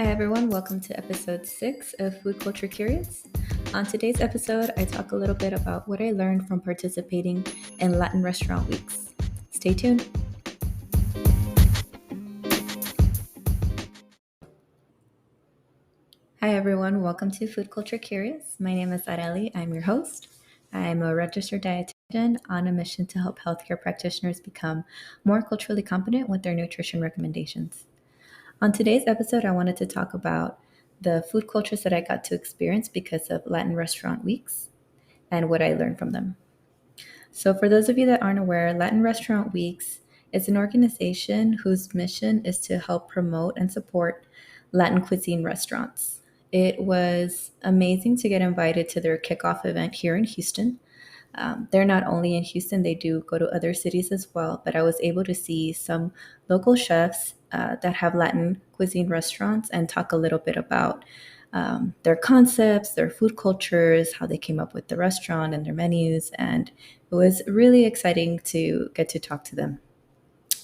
Hi, everyone. Welcome to episode 6 of Food Culture Curious. On today's episode, I talk a little bit about what I learned from participating in Latin Restaurant Weeks. Stay tuned. Hi, everyone. Welcome to Food Culture Curious. My name is Areli. I'm your host. I'm a registered dietitian on a mission to help healthcare practitioners become more culturally competent with their nutrition recommendations. On today's episode, I wanted to talk about the food cultures that I got to experience because of Latin Restaurant Weeks and what I learned from them. So, for those of you that aren't aware, Latin Restaurant Weeks is an organization whose mission is to help promote and support Latin cuisine restaurants. It was amazing to get invited to their kickoff event here in Houston. They're not only in Houston, they do go to other cities as well, but I was able to see some local chefs that have Latin cuisine restaurants and talk a little bit about their concepts, their food cultures, how they came up with the restaurant and their menus. And it was really exciting to get to talk to them.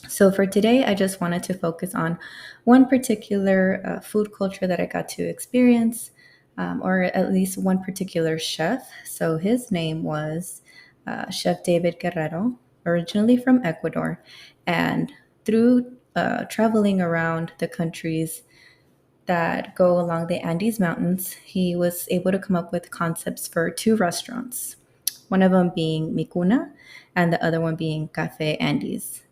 So for today, I just wanted to focus on one particular food culture that I got to experience, or at least one particular chef. So his name was Chef David Guerrero, originally from Ecuador. And through traveling around the countries that go along the Andes Mountains, he was able to come up with concepts for two restaurants, one of them being Micuna and the other one being Cafe Andes.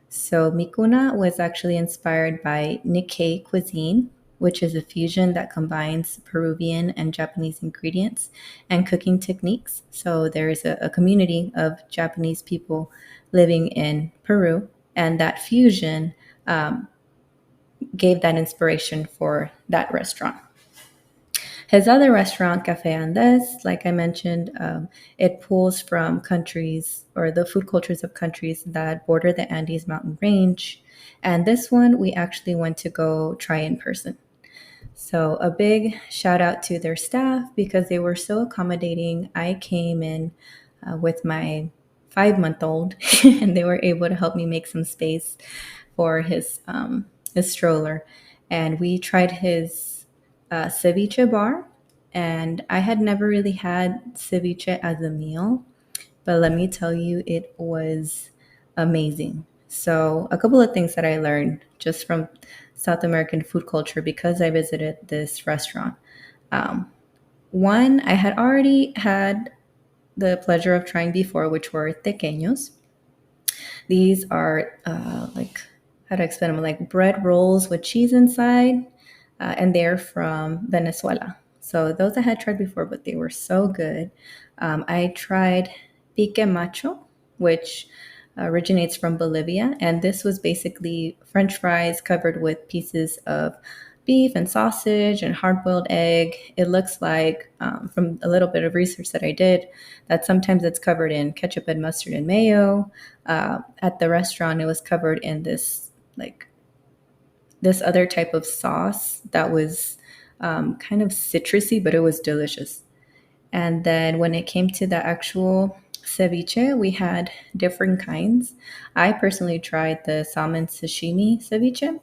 So Micuna was actually inspired by Nikkei cuisine, which is a fusion that combines Peruvian and Japanese ingredients and cooking techniques. So there is a community of Japanese people living in Peru, and that fusion gave that inspiration for that restaurant. His other restaurant, Cafe Andes, like I mentioned, it pulls from countries or the food cultures of countries that border the Andes mountain range. And this one we actually went to go try in person. So a big shout out to their staff because they were so accommodating. I came in with my 5-month-old and they were able to help me make some space for his stroller. And we tried his ceviche bar. And I had never really had ceviche as a meal, but let me tell you, it was amazing. So, a couple of things that I learned just from South American food culture because I visited this restaurant. Um, One, I had already had the pleasure of trying before, which were tequeños. These are how to explain them, like bread rolls with cheese inside, and they're from Venezuela. So those I had tried before, but they were so good. I tried pique macho, which originates from Bolivia, and this was basically French fries covered with pieces of beef and sausage and hard-boiled egg. It looks like, from a little bit of research that I did, that sometimes it's covered in ketchup and mustard and mayo. At the restaurant, it was covered in this other type of sauce that was kind of citrusy, but it was delicious. And then when it came to the actual ceviche, we had different kinds. I personally tried the salmon sashimi ceviche,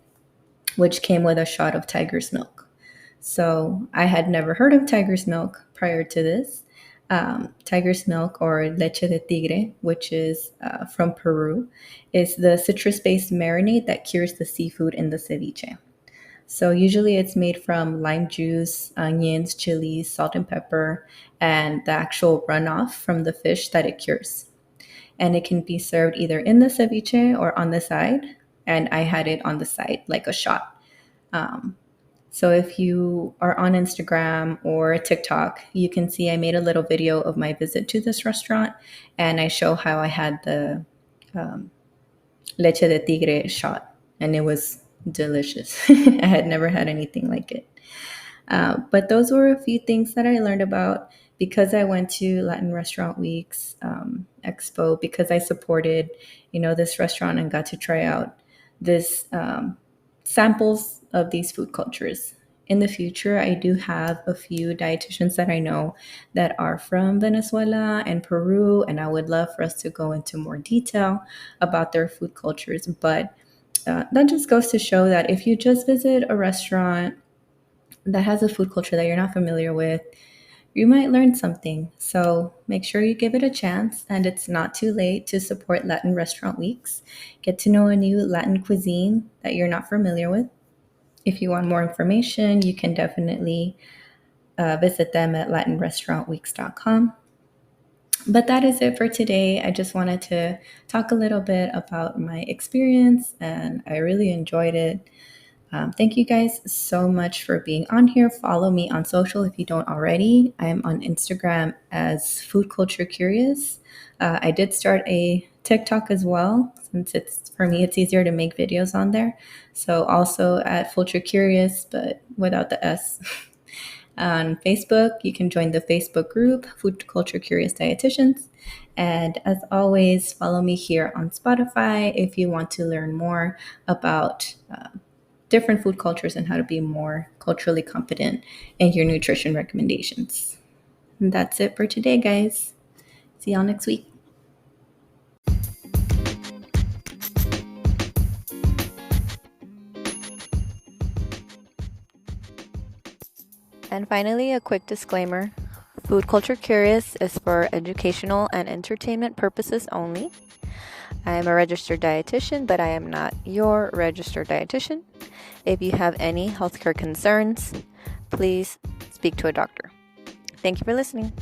which came with a shot of tiger's milk. So I had never heard of tiger's milk prior to this. Tiger's milk, or leche de tigre, which is from Peru, is the citrus based marinade that cures the seafood in the ceviche. So usually it's made from lime juice, onions, chilies, salt and pepper, and the actual runoff from the fish that it cures. And it can be served either in the ceviche or on the side. And I had it on the side like a shot. Um, so if you are on Instagram or TikTok, you can see I made a little video of my visit to this restaurant, and I show how I had the um, leche de tigre shot, and it was delicious. I had never had anything like it. But those were a few things that I learned about because I went to Latin Restaurant Weeks Expo, because I supported, this restaurant and got to try out this samples of these food cultures. In the future, I do have a few dietitians that I know that are from Venezuela and Peru, and I would love for us to go into more detail about their food cultures. But that just goes to show that if you just visit a restaurant that has a food culture that you're not familiar with, you might learn something. So make sure you give it a chance, and it's not too late to support Latin Restaurant Weeks. Get to know a new Latin cuisine that you're not familiar with. If you want more information, you can definitely visit them at latinrestaurantweeks.com. But that is it for today. I just wanted to talk a little bit about my experience, and I really enjoyed it. Thank you guys so much for being on here. Follow me on social if you don't already. I'm on Instagram as Food Culture Curious. I did start a TikTok as well, since it's for me, it's easier to make videos on there. So also at Culture Curious, but without the S. On Facebook, you can join the Facebook group, Food Culture Curious Dietitians. And as always, follow me here on Spotify if you want to learn more about different food cultures and how to be more culturally competent in your nutrition recommendations. And that's it for today, guys. See y'all next week. And finally, a quick disclaimer. Food Culture Curious is for educational and entertainment purposes only. I am a registered dietitian, but I am not your registered dietitian. If you have any healthcare concerns, please speak to a doctor. Thank you for listening.